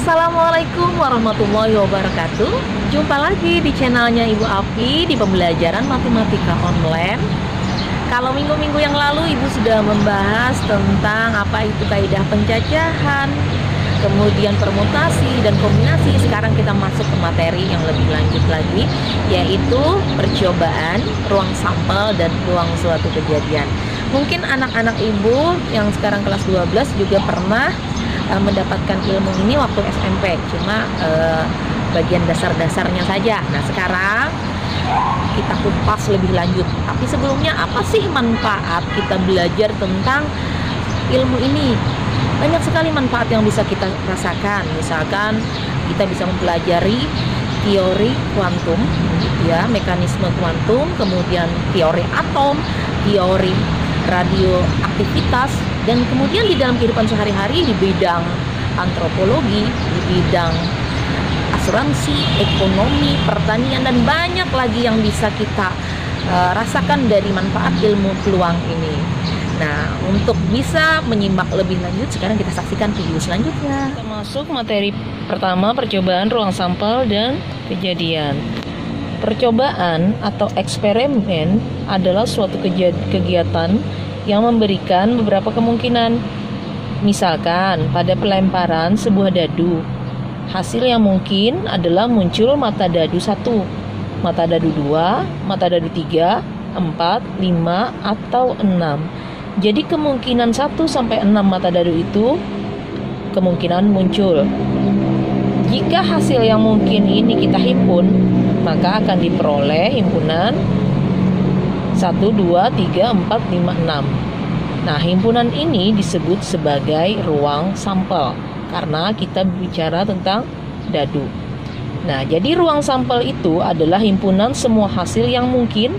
Assalamualaikum warahmatullahi wabarakatuh. Jumpa lagi di channelnya Ibu Afi di pembelajaran matematika online. Kalau minggu-minggu yang lalu Ibu sudah membahas tentang apa itu kaidah pencacahan, kemudian permutasi dan kombinasi. Sekarang kita masuk ke materi yang lebih lanjut lagi, yaitu percobaan, ruang sampel, dan ruang suatu kejadian. Mungkin anak-anak Ibu yang sekarang kelas 12 juga pernah mendapatkan ilmu ini waktu SMP, cuma bagian dasar-dasarnya saja. Nah, sekarang kita kupas lebih lanjut. Tapi sebelumnya, apa sih manfaat kita belajar tentang ilmu ini? Banyak sekali manfaat yang bisa kita rasakan. Misalkan kita bisa mempelajari teori kuantum, ya, mekanisme kuantum, kemudian teori atom, teori radioaktivitas, dan kemudian di dalam kehidupan sehari-hari di bidang antropologi, di bidang asuransi, ekonomi, pertanian, dan banyak lagi yang bisa kita rasakan dari manfaat ilmu peluang ini. Nah, untuk bisa menyimak lebih lanjut, sekarang kita saksikan video selanjutnya. Kita masuk materi pertama, percobaan, ruang sampel, dan kejadian. Percobaan atau eksperimen adalah suatu kegiatan yang memberikan beberapa kemungkinan. Misalkan pada pelemparan sebuah dadu, hasil yang mungkin adalah muncul mata dadu 1, mata dadu 2, mata dadu 3, 4, 5, atau 6. Jadi kemungkinan 1 sampai 6 mata dadu itu kemungkinan muncul. Jika hasil yang mungkin ini kita himpun, maka akan diperoleh himpunan 1, 2, 3, 4, 5, 6. Nah, himpunan ini disebut sebagai ruang sampel karena kita bicara tentang dadu. Nah, jadi ruang sampel itu adalah himpunan semua hasil yang mungkin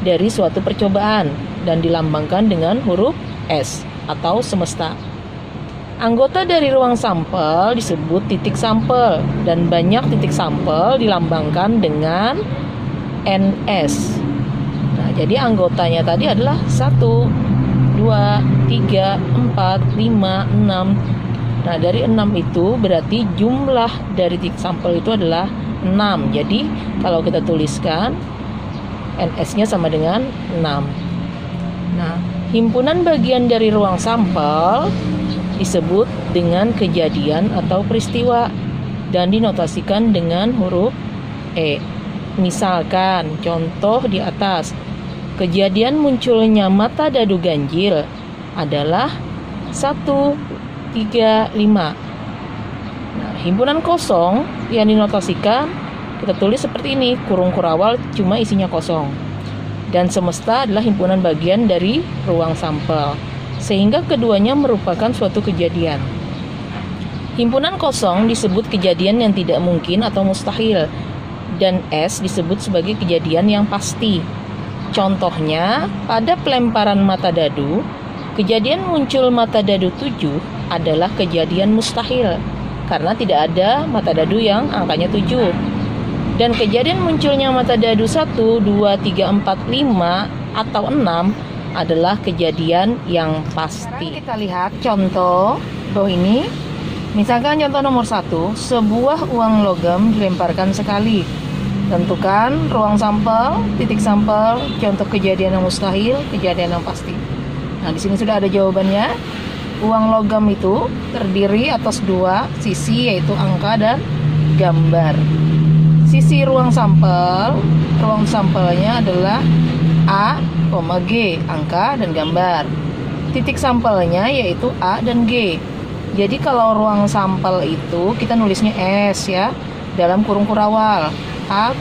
dari suatu percobaan dan dilambangkan dengan huruf S atau semesta. Anggota dari ruang sampel disebut titik sampel, dan banyak titik sampel dilambangkan dengan NS. Nah, jadi anggotanya tadi adalah 1, 2, 3, 4, 5, 6. Nah, dari 6 itu berarti jumlah dari titik sampel itu adalah 6. Jadi kalau kita tuliskan NS-nya sama dengan 6. Nah, himpunan bagian dari ruang sampel disebut dengan kejadian atau peristiwa dan dinotasikan dengan huruf E. Misalkan contoh di atas, kejadian munculnya mata dadu ganjil adalah 1, 3, 5. Nah, himpunan kosong yang dinotasikan kita tulis seperti ini, kurung kurawal cuma isinya kosong. Dan semesta adalah himpunan bagian dari ruang sampel, sehingga keduanya merupakan suatu kejadian. Himpunan kosong disebut kejadian yang tidak mungkin atau mustahil, dan S disebut sebagai kejadian yang pasti. Contohnya, pada pelemparan mata dadu, kejadian muncul mata dadu 7 adalah kejadian mustahil, karena tidak ada mata dadu yang angkanya 7. Dan kejadian munculnya mata dadu 1, 2, 3, 4, 5, atau 6 adalah kejadian yang pasti. Sekarang kita lihat contoh bawah ini. Misalkan contoh nomor 1, sebuah uang logam dilemparkan sekali. Tentukan ruang sampel, titik sampel, contoh kejadian yang mustahil, kejadian yang pasti. Nah, di sini sudah ada jawabannya. Uang logam itu terdiri atas 2 sisi, yaitu angka dan gambar. Sisi ruang sampelnya adalah A, G, angka dan gambar. Titik sampelnya yaitu A dan G. Jadi kalau ruang sampel itu kita nulisnya S, ya, dalam kurung kurawal A,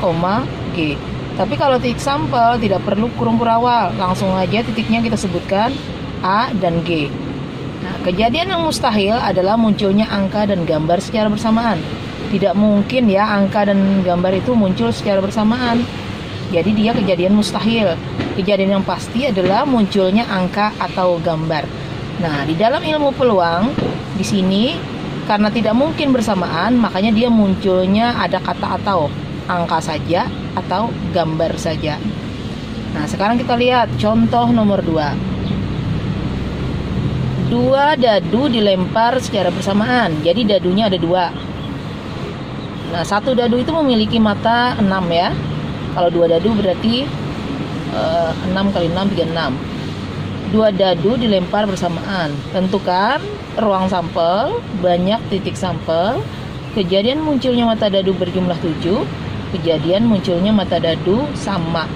G. Tapi kalau titik sampel tidak perlu kurung kurawal, langsung aja titiknya kita sebutkan A dan G. Nah, kejadian yang mustahil adalah munculnya angka dan gambar secara bersamaan. Tidak mungkin ya angka dan gambar itu muncul secara bersamaan. Jadi dia kejadian mustahil. Kejadian yang pasti adalah munculnya angka atau gambar. Nah, di dalam ilmu peluang di sini karena tidak mungkin bersamaan, makanya dia munculnya ada kata atau, angka saja atau gambar saja. Nah, sekarang kita lihat contoh nomor 2. 2 dadu dilempar secara bersamaan. Jadi dadunya ada 2. Nah, satu dadu itu memiliki mata 6 ya. Kalau 2 dadu berarti 6 kali 6 36. 2 dadu dilempar bersamaan. Tentukan ruang sampel, banyak titik sampel, kejadian munculnya mata dadu berjumlah 7, kejadian munculnya mata dadu sama.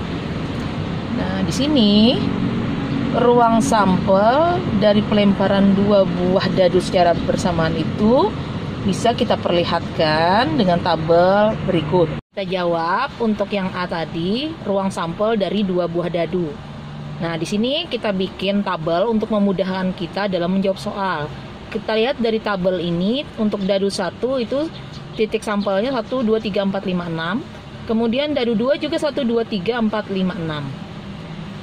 Nah, di sini ruang sampel dari pelemparan 2 buah dadu secara bersamaan itu bisa kita perlihatkan dengan tabel berikut. Kita jawab untuk yang A tadi, ruang sampel dari 2 buah dadu. Nah, di sini kita bikin tabel untuk memudahkan kita dalam menjawab soal. Kita lihat dari tabel ini, untuk dadu 1 itu titik sampelnya 1, 2, 3, 4, 5, 6. Kemudian dadu 2 juga 1, 2, 3, 4, 5, 6.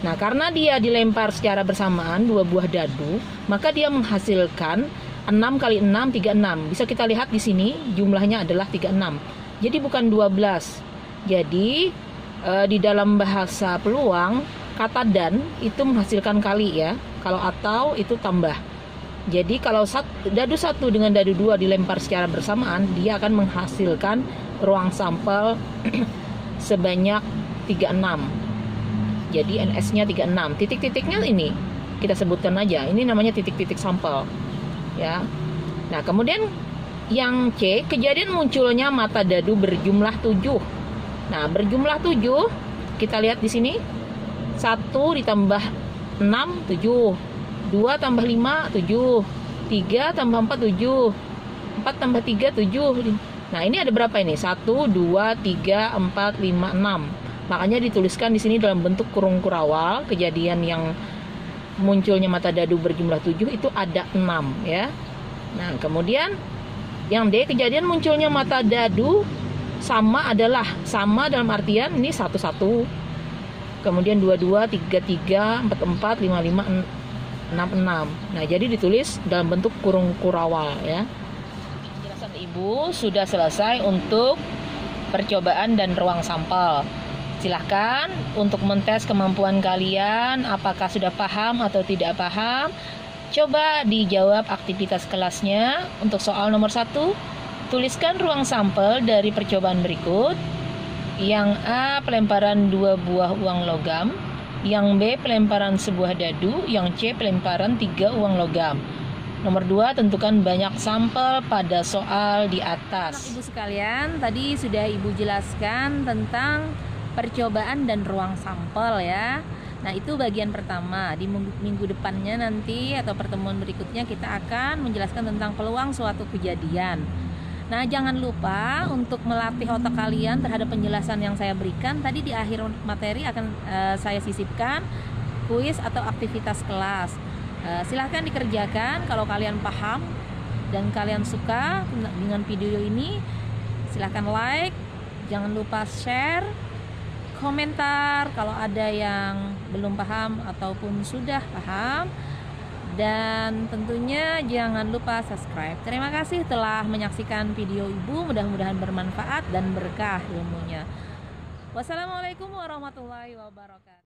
Nah, karena dia dilempar secara bersamaan 2 buah dadu, maka dia menghasilkan 6 kali 6, 36. Bisa kita lihat di sini jumlahnya adalah 36. Jadi bukan 12. Jadi di dalam bahasa peluang, kata dan itu menghasilkan kali ya. Kalau atau itu tambah. Jadi kalau dadu 1 dengan dadu 2 dilempar secara bersamaan, dia akan menghasilkan ruang sampel sebanyak 36. Jadi NS-nya 36. Titik-titiknya ini kita sebutkan aja. Ini namanya titik-titik sampel. Ya. Nah, kemudian yang C, kejadian munculnya mata dadu berjumlah 7. Nah, berjumlah 7, kita lihat di sini. 1 ditambah 6, 7. 2 tambah 5, 7. 3 tambah 4, 7. 4 tambah 3, 7. Nah, ini ada berapa ini? 1, 2, 3, 4, 5, 6. Makanya dituliskan di sini dalam bentuk kurung kurawal, kejadian yang munculnya mata dadu berjumlah 7 itu ada 6 ya. Nah, kemudian yang D, kejadian munculnya mata dadu sama adalah sama dalam artian ini 1, 1. Kemudian 2, 2, 3, 3, 4, 4, 5, 5, 6, 6. Nah, jadi ditulis dalam bentuk kurung kurawal ya. Penjelasan Ibu sudah selesai untuk percobaan dan ruang sampel. Silahkan untuk mentes kemampuan kalian, apakah sudah paham atau tidak paham. Coba dijawab aktivitas kelasnya. Untuk soal nomor 1, tuliskan ruang sampel dari percobaan berikut. Yang A, pelemparan 2 buah uang logam. Yang B, pelemparan sebuah dadu. Yang C, pelemparan 3 uang logam. Nomor 2, tentukan banyak sampel pada soal di atas. Ibu sekalian, tadi sudah Ibu jelaskan tentang percobaan dan ruang sampel ya. Nah, itu bagian pertama. Di minggu depannya nanti atau pertemuan berikutnya kita akan menjelaskan tentang peluang suatu kejadian. Nah, jangan lupa untuk melatih otak kalian terhadap penjelasan yang saya berikan. Tadi di akhir materi akan saya sisipkan kuis atau aktivitas kelas. Silahkan dikerjakan kalau kalian paham dan kalian suka dengan video ini. Silahkan like, jangan lupa share, komentar kalau ada yang belum paham ataupun sudah paham, dan tentunya jangan lupa subscribe. Terima kasih telah menyaksikan video Ibu, mudah-mudahan bermanfaat dan berkah ilmunya. Wassalamualaikum warahmatullahi wabarakatuh.